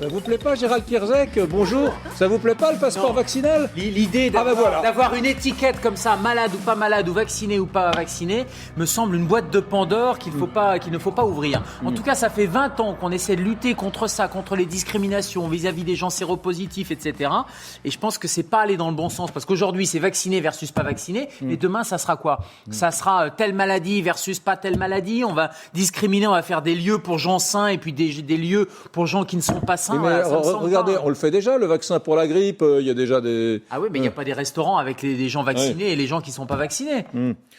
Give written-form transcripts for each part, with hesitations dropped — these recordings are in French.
Ça vous plaît pas, Gérald Kierzek? Bonjour. Ça vous plaît pas, le passeport vaccinal? L'idée d'avoir une étiquette comme ça, malade ou pas malade, ou vacciné ou pas vacciné, me semble une boîte de Pandore qu'il ne faut pas ouvrir. En tout cas, ça fait 20 ans qu'on essaie de lutter contre ça, contre les discriminations vis-à-vis des gens séropositifs, etc. Et je pense que c'est pas aller dans le bon sens. Parce qu'aujourd'hui, c'est vacciné versus pas vacciné. Et demain, ça sera quoi? Ça sera telle maladie versus pas telle maladie. On va discriminer, on va faire des lieux pour gens sains et puis des lieux pour gens qui ne sont pas sains. Mais regardez, on le fait déjà, le vaccin pour la grippe, il y a déjà des... Ah oui, mais il n'y a pas des restaurants avec les gens vaccinés et les gens qui ne sont pas vaccinés.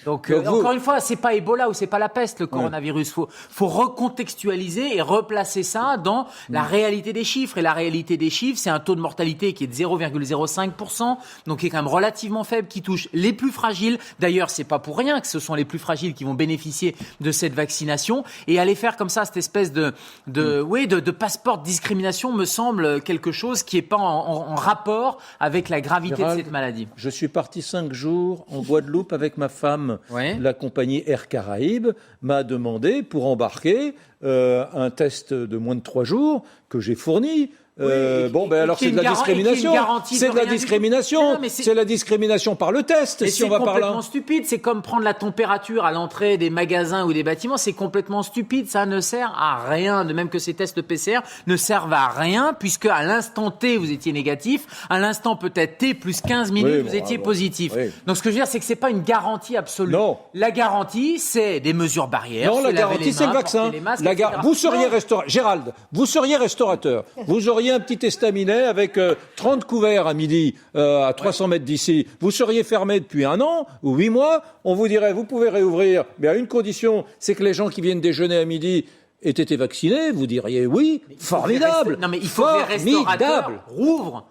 Donc encore une fois, c'est pas Ebola ou c'est pas la peste, le coronavirus. Faut recontextualiser et replacer ça dans la réalité des chiffres. Et la réalité des chiffres, c'est un taux de mortalité qui est de 0,05%, donc qui est quand même relativement faible, qui touche les plus fragiles. D'ailleurs, c'est pas pour rien que ce sont les plus fragiles qui vont bénéficier de cette vaccination. Et aller faire comme ça cette espèce de passeport de discrimination me semble quelque chose qui n'est pas en rapport avec la gravité Gérald, de cette maladie. Je suis parti 5 jours en Guadeloupe avec ma femme. La compagnie Air Caraïbes m'a demandé, pour embarquer, un test de moins de 3 jours que j'ai fourni. Alors c'est de la discrimination. C'est de la discrimination. C'est la discrimination par le test. Si on va par là. C'est complètement stupide. C'est comme prendre la température à l'entrée des magasins ou des bâtiments. C'est complètement stupide. Ça ne sert à rien. De même que ces tests PCR ne servent à rien puisque à l'instant T vous étiez négatif, à l'instant peut-être T plus 15 minutes vous étiez positif. Donc ce que je veux dire c'est que c'est pas une garantie absolue. Non. La garantie c'est des mesures barrières. Non, la garantie c'est le vaccin. Vous seriez Gérald, vous seriez restaurateur. Vous auriez un petit estaminet avec 30 couverts à midi à 300 mètres d'ici. Vous seriez fermé depuis 1 an ou 8 mois. On vous dirait, vous pouvez réouvrir, mais à une condition, c'est que les gens qui viennent déjeuner à midi aient été vaccinés. Vous diriez oui, formidable. Non mais il faut que les restaurateurs rouvrent.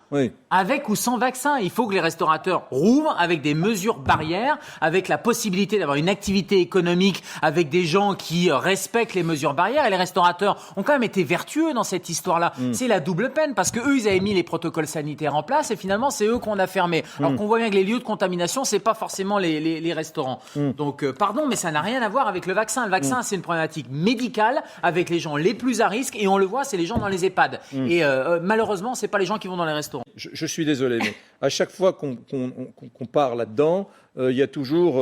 Avec ou sans vaccin. Il faut que les restaurateurs rouvrent avec des mesures barrières, avec la possibilité d'avoir une activité économique, avec des gens qui respectent les mesures barrières. Et les restaurateurs ont quand même été vertueux dans cette histoire-là. C'est la double peine parce que eux, ils avaient mis les protocoles sanitaires en place et finalement, c'est eux qu'on a fermés. Alors qu'on voit bien que les lieux de contamination, c'est pas forcément les restaurants. Donc, pardon, mais ça n'a rien à voir avec le vaccin. Le vaccin, c'est une problématique médicale avec les gens les plus à risque et on le voit, c'est les gens dans les EHPAD. Et malheureusement, c'est pas les gens qui vont dans les restaurants. Je suis désolé, mais à chaque fois qu'on part là-dedans, il y a toujours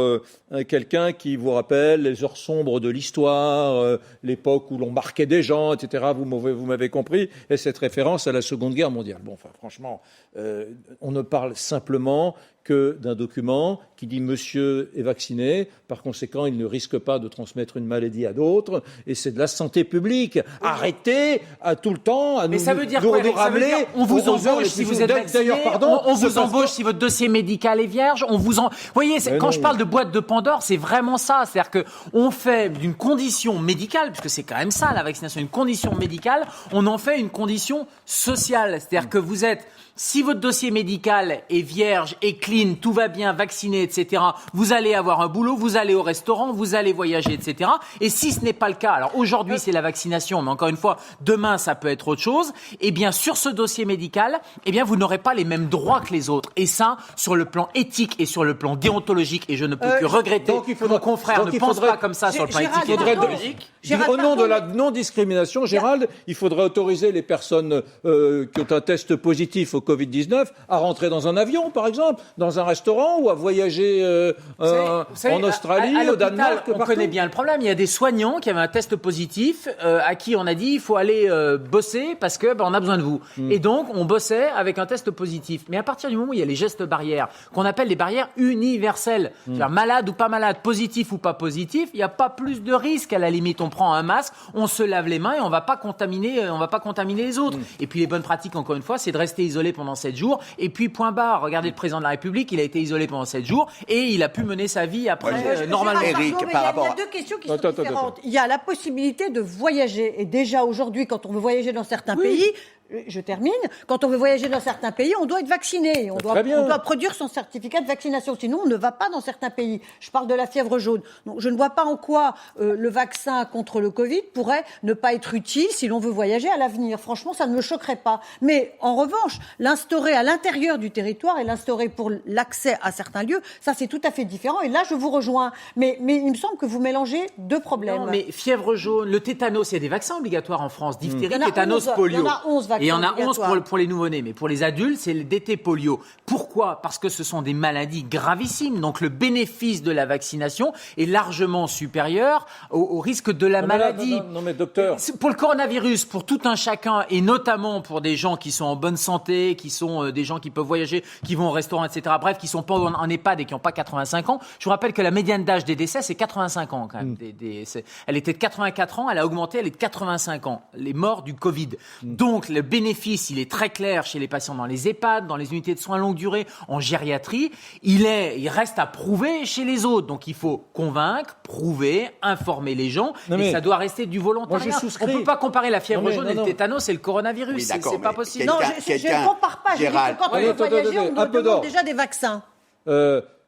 quelqu'un qui vous rappelle les heures sombres de l'histoire, l'époque où l'on marquait des gens, etc. Vous m'avez compris, et cette référence à la Seconde Guerre mondiale. Bon, enfin, franchement, on ne parle simplement que d'un document qui dit « Monsieur est vacciné, par conséquent, il ne risque pas de transmettre une maladie à d'autres, et c'est de la santé publique. Arrêtez à tout le temps à nous ramener. On vous embauche si vous êtes vacciné, on vous embauche si votre dossier médical est vierge, Vous voyez, quand je parle de boîte de Pandore, c'est vraiment ça. C'est-à-dire qu'on fait d'une condition médicale, puisque c'est quand même ça, la vaccination, une condition médicale, on en fait une condition sociale. C'est-à-dire que vous êtes... Si votre dossier médical est vierge, est clean, tout va bien, vacciné, etc., vous allez avoir un boulot, vous allez au restaurant, vous allez voyager, etc. Et si ce n'est pas le cas, alors aujourd'hui c'est la vaccination, mais encore une fois, demain ça peut être autre chose, eh bien sur ce dossier médical, eh bien vous n'aurez pas les mêmes droits que les autres. Et ça, sur le plan éthique et sur le plan déontologique, et je ne peux que regretter que mon confrère ne pense pas comme ça sur le plan éthique et déontologique. Au nom de la non-discrimination, Gérald, il faudrait autoriser les personnes qui ont un test positif au Covid-19 à rentrer dans un avion, par exemple, dans un restaurant ou à voyager en Australie, au Danemark. On connaît bien le problème. Il y a des soignants qui avaient un test positif à qui on a dit il faut aller bosser parce que on a besoin de vous. Et donc, on bossait avec un test positif. Mais à partir du moment où il y a les gestes barrières, qu'on appelle les barrières universelles, c'est-à-dire malade ou pas malade, positif ou pas positif, il n'y a pas plus de risque à la limite. On prend un masque, on se lave les mains et on va pas contaminer les autres. Et puis les bonnes pratiques, encore une fois, c'est de rester isolé pendant 7 jours. Et puis point barre. Regardez le président de la République, il a été isolé pendant 7 jours et il a pu mener sa vie après normalement. Il y a deux questions qui sont différentes. Il y a la possibilité de voyager. Et déjà aujourd'hui, quand on veut voyager dans certains pays, je termine. Quand on veut voyager dans certains pays, on doit être vacciné. On doit produire son certificat de vaccination. Sinon, on ne va pas dans certains pays. Je parle de la fièvre jaune. Donc, je ne vois pas en quoi le vaccin contre le Covid pourrait ne pas être utile si l'on veut voyager à l'avenir. Franchement, ça ne me choquerait pas. Mais en revanche, l'instaurer à l'intérieur du territoire et l'instaurer pour l'accès à certains lieux, ça c'est tout à fait différent. Et là, je vous rejoins. Mais il me semble que vous mélangez deux problèmes. Non, mais fièvre jaune, le tétanos, il y a des vaccins obligatoires en France. Diphtérie, tétanos, polio. Il y en a 11 vaccins. Et il y en a 11 pour les nouveau-nés. Mais pour les adultes, c'est le DT polio. Pourquoi ? Parce que ce sont des maladies gravissimes. Donc le bénéfice de la vaccination est largement supérieur au risque de la maladie. Non, mais docteur. Pour le coronavirus, pour tout un chacun, et notamment pour des gens qui sont en bonne santé, qui sont des gens qui peuvent voyager, qui vont au restaurant, etc. Bref, qui sont pas en EHPAD et qui n'ont pas 85 ans. Je vous rappelle que la médiane d'âge des décès, c'est 85 ans quand même. Elle était de 84 ans, elle a augmenté, elle est de 85 ans. Les morts du Covid. Donc le bénéfice, il est très clair chez les patients dans les EHPAD, dans les unités de soins longue durée, en gériatrie. Il reste à prouver chez les autres. Donc il faut convaincre, prouver, informer les gens. Et ça doit rester du volontariat. On ne peut pas comparer la fièvre jaune et le tétanos et le coronavirus. Oui, c'est pas possible. Non, je ne compare pas. Je dis que quand on veut voyager, on demande déjà des vaccins.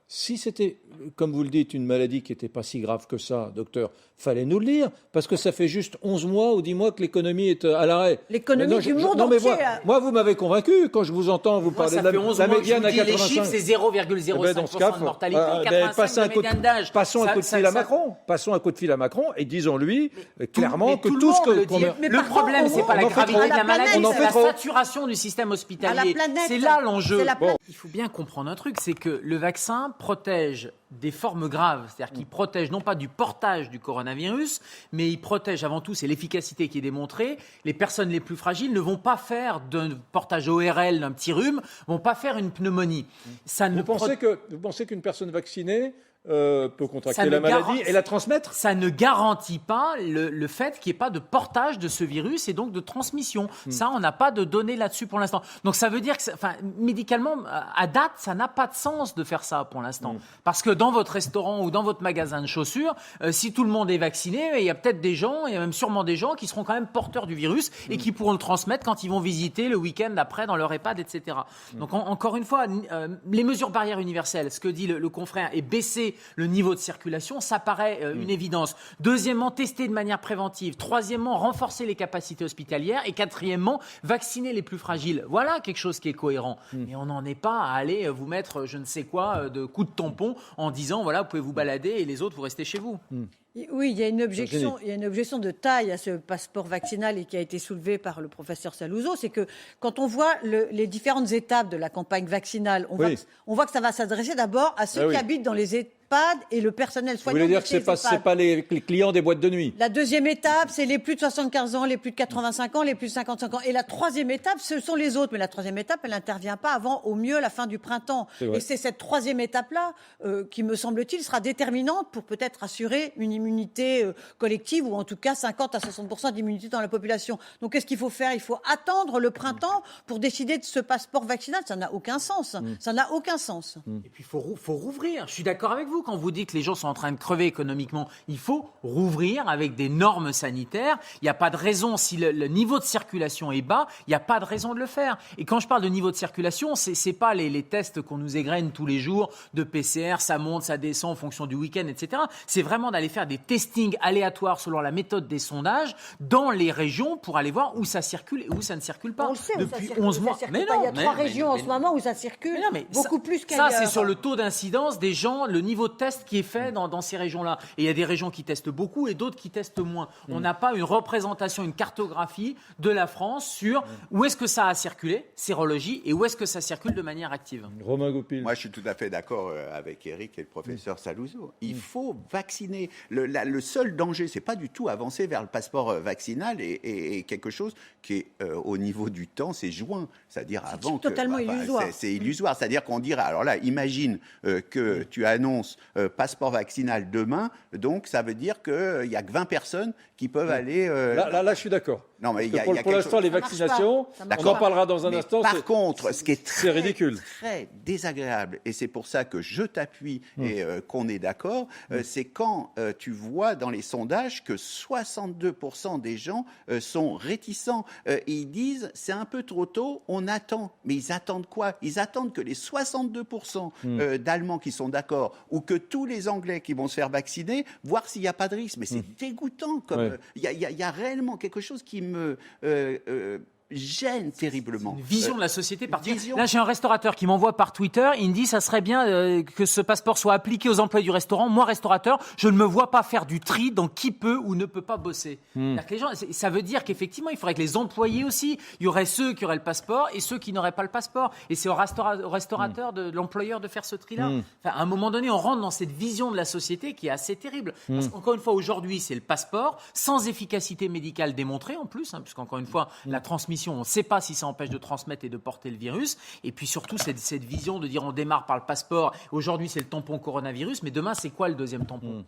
Si c'était, comme vous le dites, une maladie qui n'était pas si grave que ça, docteur, fallait nous le dire, parce que ça fait juste 11 mois ou 10 mois que l'économie est à l'arrêt. L'économie du monde entier. Moi, vous m'avez convaincu quand je vous entends, vous parlez de la médiane à 85. Les chiffres, c'est 0,05% de mortalité, 85 de médiane d'âge. Passons un coup de fil à Macron. Passons un coup de fil à Macron et disons-lui clairement que tout ce que... Le problème, c'est pas la gravité de la maladie, c'est la saturation du système hospitalier. C'est là l'enjeu. Il faut bien comprendre un truc, c'est que le vaccin protège des formes graves, c'est-à-dire qu'il protège non pas du portage du coronavirus, mais il protège avant tout, c'est l'efficacité qui est démontrée, les personnes les plus fragiles ne vont pas faire d'un portage ORL d'un petit rhume, vont pas faire une pneumonie. Vous pensez qu'une personne vaccinée peut contracter la maladie et la transmettre ? Ça ne garantit pas le fait qu'il n'y ait pas de portage de ce virus et donc de transmission. Ça, on n'a pas de données là-dessus pour l'instant. Donc ça veut dire que, médicalement, à date, ça n'a pas de sens de faire ça pour l'instant. Parce que dans votre restaurant ou dans votre magasin de chaussures, si tout le monde est vacciné, il y a peut-être des gens, il y a même sûrement des gens qui seront quand même porteurs du virus et qui pourront le transmettre quand ils vont visiter le week-end après dans leur EHPAD, etc. Donc encore une fois, les mesures barrières universelles, ce que dit le confrère, est baisser le niveau de circulation, ça paraît une évidence. Deuxièmement, tester de manière préventive. Troisièmement, renforcer les capacités hospitalières. Et quatrièmement, vacciner les plus fragiles. Voilà quelque chose qui est cohérent. Mais on n'en est pas à aller vous mettre je ne sais quoi de coups de tampon en disant voilà, vous pouvez vous balader et les autres, vous restez chez vous. Oui, il y a une objection de taille à ce passeport vaccinal et qui a été soulevée par le professeur Saluzzo, c'est que quand on voit les différentes étapes de la campagne vaccinale, on voit que ça va s'adresser d'abord à ceux qui habitent dans les EHPAD et le personnel soignant. Vous voulez dire que c'est pas les clients des boîtes de nuit? La deuxième étape, c'est les plus de 75 ans, les plus de 85 ans, les plus de 55 ans. Et la troisième étape, ce sont les autres. Mais la troisième étape, elle n'intervient pas avant, au mieux, la fin du printemps. Et c'est cette troisième étape-là qui, me semble-t-il, sera déterminante pour peut-être assurer une immunité collective ou en tout cas 50 à 60% d'immunité dans la population. Donc qu'est-ce qu'il faut faire? Il faut attendre le printemps pour décider de ce passeport vaccinal. Ça n'a aucun sens. Ça n'a aucun sens. Et puis il faut rouvrir. Je suis d'accord avec vous quand vous dites que les gens sont en train de crever économiquement. Il faut rouvrir avec des normes sanitaires. Il n'y a pas de raison, si le niveau de circulation est bas, il n'y a pas de raison de le faire. Et quand je parle de niveau de circulation, c'est pas les tests qu'on nous égrène tous les jours de PCR, ça monte, ça descend en fonction du week-end, etc. C'est vraiment d'aller faire des testings aléatoires selon la méthode des sondages dans les régions pour aller voir où ça circule et où ça ne circule pas. On le sait, depuis 11 mois. Mais non, il y a 3 régions en ce moment où ça circule beaucoup plus qu'ailleurs. Ça, c'est sur le taux d'incidence des gens, le niveau de test qui est fait dans ces régions-là. Et il y a des régions qui testent beaucoup et d'autres qui testent moins. On n'a pas une représentation, une cartographie de la France sur où est-ce que ça a circulé, sérologie, et où est-ce que ça circule de manière active. Romain Goupil. Moi, je suis tout à fait d'accord avec Eric et le professeur Saluzzo. Il faut vacciner. Le seul danger, c'est pas du tout avancer vers le passeport vaccinal et quelque chose qui est au niveau du temps, c'est juin. C'est-à-dire avant que... C'est totalement illusoire. C'est illusoire. C'est-à-dire qu'on dirait... Alors là, imagine que tu annonces passeport vaccinal demain, donc ça veut dire qu'il n'y a que 20 personnes qui peuvent aller... Là, je suis d'accord. Non, mais pour l'instant, les vaccinations, on en parlera dans un instant. Par contre, ce qui est très, ridicule, très désagréable, et c'est pour ça que je t'appuie et qu'on est d'accord, c'est quand tu vois dans les sondages que 62% des gens sont réticents. Et ils disent, c'est un peu trop tôt, on attend. Mais ils attendent quoi? Ils attendent que les 62% d'Allemands qui sont d'accord, ou que tous les Anglais qui vont se faire vacciner, voir s'il n'y a pas de risque. Mais c'est dégoûtant. Il y a réellement quelque chose qui me gêne terriblement. Une vision de la société particulière. Là, j'ai un restaurateur qui m'envoie par Twitter, il me dit ça serait bien que ce passeport soit appliqué aux employés du restaurant. Moi, restaurateur, je ne me vois pas faire du tri dans qui peut ou ne peut pas bosser. C'est-à-dire que les gens, ça veut dire qu'effectivement, il faudrait que les employés aussi, il y aurait ceux qui auraient le passeport et ceux qui n'auraient pas le passeport. Et c'est au restaurateur, de l'employeur de faire ce tri-là. Enfin, à un moment donné, on rentre dans cette vision de la société qui est assez terrible. Parce qu'encore une fois, aujourd'hui, c'est le passeport, sans efficacité médicale démontrée en plus, puisqu'encore une fois, la transmission, on ne sait pas si ça empêche de transmettre et de porter le virus. Et puis surtout, cette vision de dire on démarre par le passeport. Aujourd'hui, c'est le tampon coronavirus, mais demain, c'est quoi le deuxième tampon ?